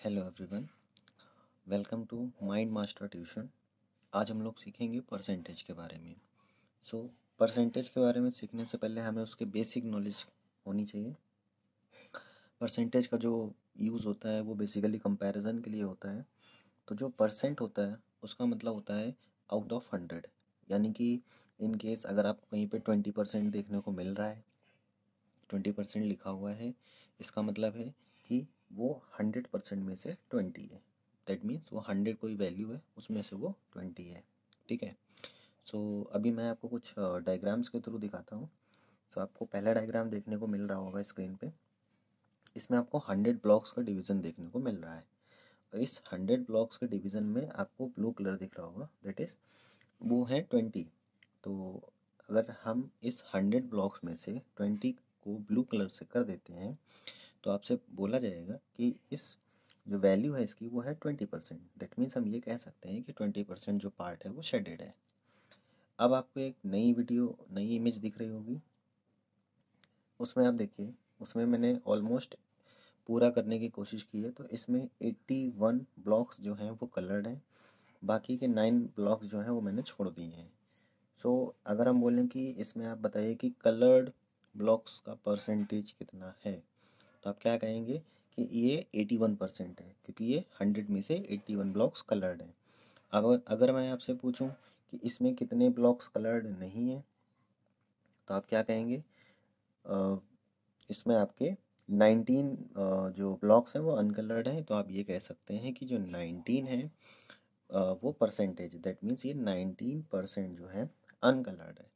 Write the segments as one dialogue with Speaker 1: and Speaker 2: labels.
Speaker 1: Hello everyone, welcome to Mind Master tuition. आज हम लोग सीखेंगे परसेंटेज के बारे में। परसेंटेज के बारे में सीखने से पहले हमें उसके बेसिक नॉलेज होनी चाहिए। परसेंटेज का जो यूज़ होता है वो बेसिकली कंपैरिजन के लिए होता है। तो जो परसेंट होता है उसका मतलब होता है आउट ऑफ 100, यानी कि इन केस अगर आपको कहीं पे 20% देखने को मिल रहा है, 20% लिखा हुआ है, इसका मतलब है कि वो 100% में से 20 है। दैट मीन्स वो 100 कोई वैल्यू है, उसमें से वो 20 है। ठीक है। अभी मैं आपको कुछ डायग्राम्स के थ्रू दिखाता हूँ। आपको पहला डायग्राम देखने को मिल रहा होगा स्क्रीन पे। इसमें आपको 100 ब्लॉक्स का डिवीज़न देखने को मिल रहा है, और इस 100 ब्लॉक्स के डिवीज़न में आपको ब्लू कलर दिख रहा होगा, दैट इज़ वो है 20। तो अगर हम इस 100 ब्लॉक्स में से 20 को ब्लू कलर से कर देते हैं तो आपसे बोला जाएगा कि इस जो वैल्यू है इसकी वो है 20%। दैट मीन्स हम ये कह सकते हैं कि 20% जो पार्ट है वो शेडेड है। अब आपको एक नई वीडियो, नई इमेज दिख रही होगी। उसमें आप देखिए, उसमें मैंने ऑलमोस्ट पूरा करने की कोशिश की है। तो इसमें 81 ब्लॉक्स जो हैं वो कलर्ड हैं, बाकी के 9 ब्लॉक्स जो हैं वो मैंने छोड़ दिए हैं। अगर हम बोलें कि इसमें आप बताइए कि कलर्ड ब्लॉक्स का परसेंटेज कितना है, तो आप क्या कहेंगे कि ये 81% है, क्योंकि ये 100 में से 81 ब्लॉक्स कलर्ड हैं। अब अगर मैं आपसे पूछूं कि इसमें कितने ब्लॉक्स कलर्ड नहीं हैं, तो आप क्या कहेंगे? अ, इसमें आपके 19 जो ब्लॉक्स हैं वो अनकलर्ड हैं। तो आप ये कह सकते हैं कि जो 19 है वो परसेंटेज, दैट मीन्स ये 19% जो है अनकलर्ड है।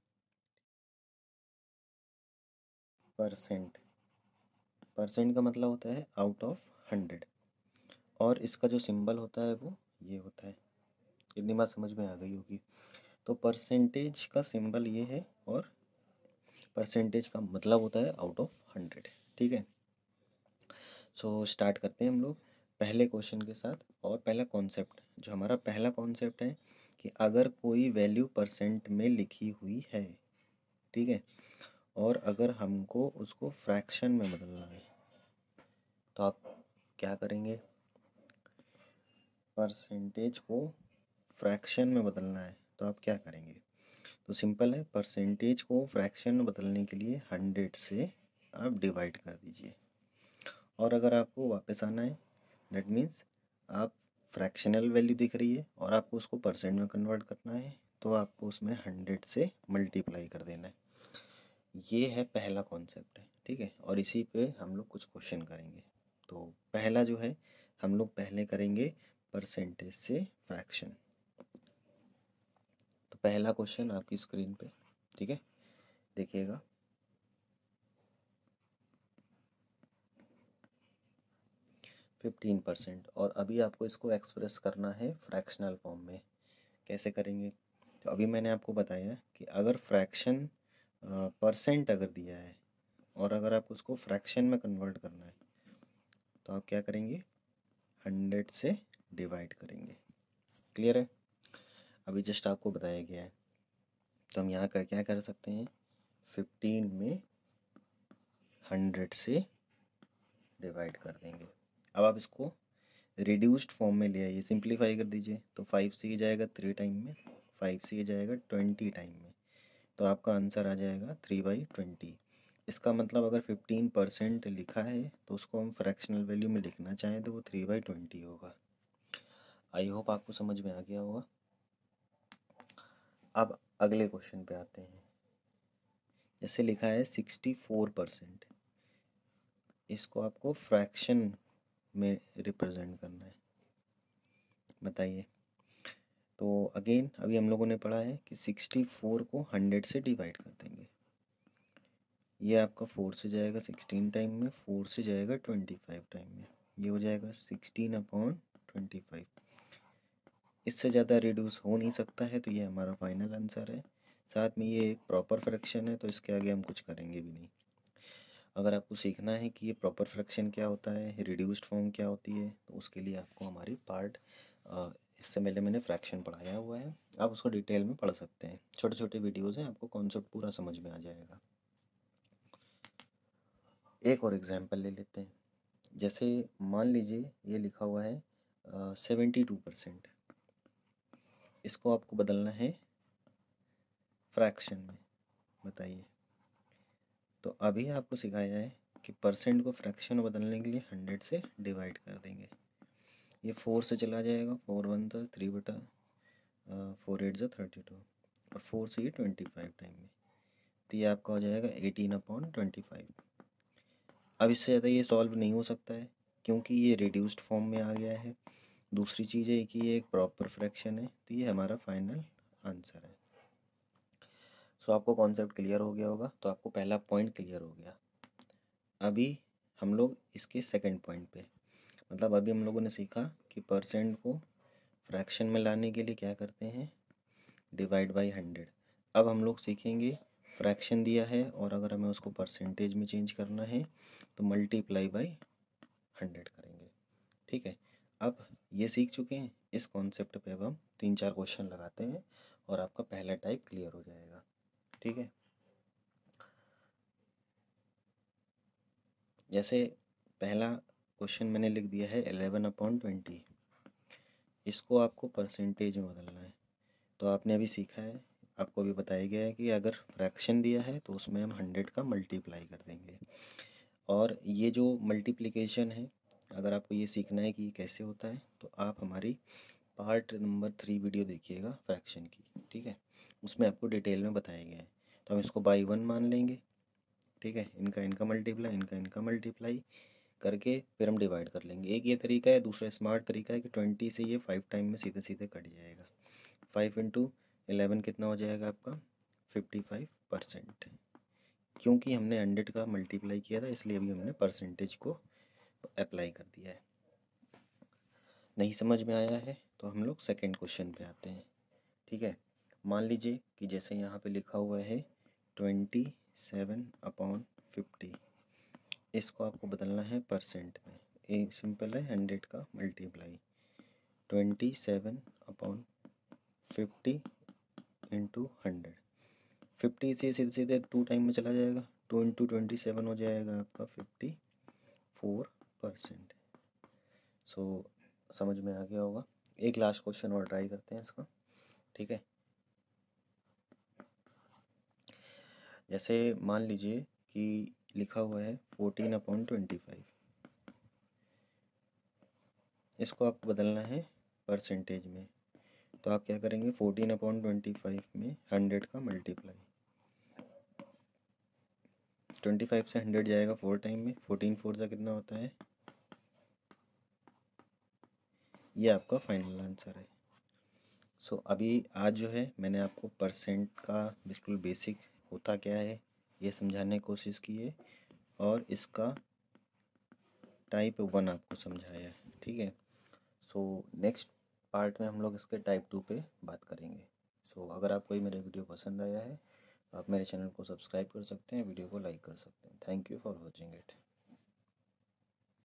Speaker 1: परसेंट, परसेंट का मतलब होता है आउट ऑफ 100, और इसका जो सिंबल होता है वो ये होता है। इतनी बात समझ में आ गई होगी। तो परसेंटेज का सिंबल ये है, और परसेंटेज का मतलब होता है आउट ऑफ 100। ठीक है। स्टार्ट करते हैं हम लोग पहले क्वेश्चन के साथ। और पहला कॉन्सेप्ट, जो हमारा पहला कॉन्सेप्ट है कि अगर कोई वैल्यू परसेंट में लिखी हुई है, ठीक है, और अगर हमको उसको फ्रैक्शन में बदलना है, तो आप क्या करेंगे? परसेंटेज को फ्रैक्शन में बदलना है तो आप क्या करेंगे? तो सिंपल है, परसेंटेज को फ्रैक्शन में बदलने के लिए 100 से आप डिवाइड कर दीजिए। और अगर आपको वापस आना है, दैट मीन्स आप फ्रैक्शनल वैल्यू दिख रही है और आपको उसको परसेंट में कन्वर्ट करना है, तो आपको उसमें 100 से मल्टीप्लाई कर देना है। ये है पहला कॉन्सेप्ट है। ठीक है। और इसी पे हम लोग कुछ क्वेश्चन करेंगे। तो पहला जो है, हम लोग पहले करेंगे परसेंटेज से फ्रैक्शन। तो पहला क्वेश्चन आपकी स्क्रीन पे, ठीक है, देखिएगा। 15%, और अभी आपको इसको एक्सप्रेस करना है फ्रैक्शनल फॉर्म में। कैसे करेंगे? तो अभी मैंने आपको बताया कि अगर फ्रैक्शन परसेंट अगर दिया है और अगर आपको उसको फ्रैक्शन में कन्वर्ट करना है, तो आप क्या करेंगे? 100 से डिवाइड करेंगे। क्लियर है? अभी जस्ट आपको बताया गया है। तो हम यहाँ का क्या कर सकते हैं? 15 में 100 से डिवाइड कर देंगे। अब आप इसको रिड्यूस्ड फॉर्म में ले आइए, सिंप्लीफाई कर दीजिए। तो 5 से ये जाएगा 3 टाइम में, 5 से ये जाएगा 20 टाइम में, तो आपका आंसर आ जाएगा 3/20। इसका मतलब अगर 15% लिखा है तो उसको हम फ्रैक्शनल वैल्यू में लिखना चाहें तो वो 3/20 होगा। आई होप आपको समझ में आ गया होगा। अब अगले क्वेश्चन पे आते हैं। जैसे लिखा है 64%, इसको आपको फ्रैक्शन में रिप्रेजेंट करना है। बताइए। तो अगेन अभी हम लोगों ने पढ़ा है कि 64 को 100 से डिवाइड कर देंगे। ये आपका 4 से जाएगा 16 टाइम में, 4 से जाएगा 25 टाइम में, ये हो जाएगा 16/25। इससे ज़्यादा रिड्यूस हो नहीं सकता है, तो ये हमारा फाइनल आंसर है। साथ में ये एक प्रॉपर फ्रैक्शन है, तो इसके आगे हम कुछ करेंगे भी नहीं। अगर आपको सीखना है कि ये प्रॉपर फ्रैक्शन क्या होता है, रिड्यूस्ड फॉर्म क्या होती है, तो उसके लिए आपको हमारी पार्ट, इससे पहले मैंने फ्रैक्शन पढ़ाया हुआ है, आप उसको डिटेल में पढ़ सकते हैं। छोटे छोटे वीडियोज़ हैं, आपको कॉन्सेप्ट पूरा समझ में आ जाएगा। एक और एग्जांपल ले लेते हैं। जैसे मान लीजिए ये लिखा हुआ है 72%, इसको आपको बदलना है फ्रैक्शन में। बताइए। तो अभी आपको सिखाया है कि परसेंट को फ्रैक्शन में बदलने के लिए 100 से डिवाइड कर देंगे। ये 4 से चला जाएगा, 4 1 था 3/4 8 32 और 4 से ये 25 टाइम में, तो ये आपका हो जाएगा 18/25। अब इससे ज़्यादा ये सॉल्व नहीं हो सकता है क्योंकि ये रिड्यूस्ड फॉर्म में आ गया है। दूसरी चीज़ है कि ये एक प्रॉपर फ्रैक्शन है, तो ये हमारा फाइनल आंसर है। सो आपको कॉन्सेप्ट क्लियर हो गया होगा, तो आपको पहला पॉइंट क्लियर हो गया। अभी हम लोग इसके सेकंड पॉइंट पे, मतलब अभी हम लोगों ने सीखा कि परसेंट को फ्रैक्शन में लाने के लिए क्या करते हैं, डिवाइड बाई 100। अब हम लोग सीखेंगे फ्रैक्शन दिया है और अगर हमें उसको परसेंटेज में चेंज करना है तो मल्टीप्लाई बाई 100 करेंगे। ठीक है, अब ये सीख चुके हैं, इस कॉन्सेप्ट पे अब हम 3-4 क्वेश्चन लगाते हैं और आपका पहला टाइप क्लियर हो जाएगा। ठीक है, जैसे पहला क्वेश्चन मैंने लिख दिया है 11/20, इसको आपको परसेंटेज में बदलना है। तो आपने अभी सीखा है, आपको अभी बताया गया है कि अगर फ्रैक्शन दिया है तो उसमें हम 100 का मल्टीप्लाई कर देंगे। और ये जो मल्टीप्लिकेशन है, अगर आपको ये सीखना है कि ये कैसे होता है तो आप हमारी पार्ट नंबर 3 वीडियो देखिएगा फ्रैक्शन की। ठीक है, उसमें आपको डिटेल में बताया गया है। तो हम इसको बाई 1 मान लेंगे। ठीक है, इनका इनका मल्टीप्लाई, इनका इनका मल्टीप्लाई करके फिर हम डिवाइड कर लेंगे। एक ये तरीका है, दूसरा स्मार्ट तरीका है कि 20 से ये 5 टाइम में सीधे सीधे कट जाएगा। 5 इंटू 11 कितना हो जाएगा आपका, 55%। क्योंकि हमने 100 का मल्टीप्लाई किया था इसलिए अभी हमने परसेंटेज को अप्लाई कर दिया है। नहीं समझ में आया है तो हम लोग सेकेंड क्वेश्चन पे आते हैं। ठीक है, मान लीजिए कि जैसे यहाँ पे लिखा हुआ है 27/50, इसको आपको बदलना है परसेंट में। एक सिंपल है, 100 का मल्टीप्लाई 27/50 इंटू 100। 50 से सीधे सीधे 2 टाइम में चला जाएगा, 2 इंटू 27 हो जाएगा आपका 54%। सो समझ में आ गया होगा। एक लास्ट क्वेश्चन और ट्राई करते हैं इसका। ठीक है, जैसे मान लीजिए कि लिखा हुआ है 14/25, इसको आपको बदलना है परसेंटेज में। तो आप क्या करेंगे, 14/25 में 100 का मल्टीप्लाई, 25 से 100 जाएगा 4 टाइम में, 14 4 का कितना होता है, ये आपका फाइनल आंसर है। सो अभी आज जो है मैंने आपको परसेंट का बिल्कुल बेसिक होता क्या है ये समझाने की कोशिश की है और इसका टाइप 1 आपको समझाया है। ठीक है, सो नेक्स्ट पार्ट में हम लोग इसके टाइप 2 पे बात करेंगे। सो अगर आपको ये मेरा वीडियो पसंद आया है, आप मेरे चैनल को सब्सक्राइब कर सकते हैं, वीडियो को लाइक कर सकते हैं। Thank you for watching it.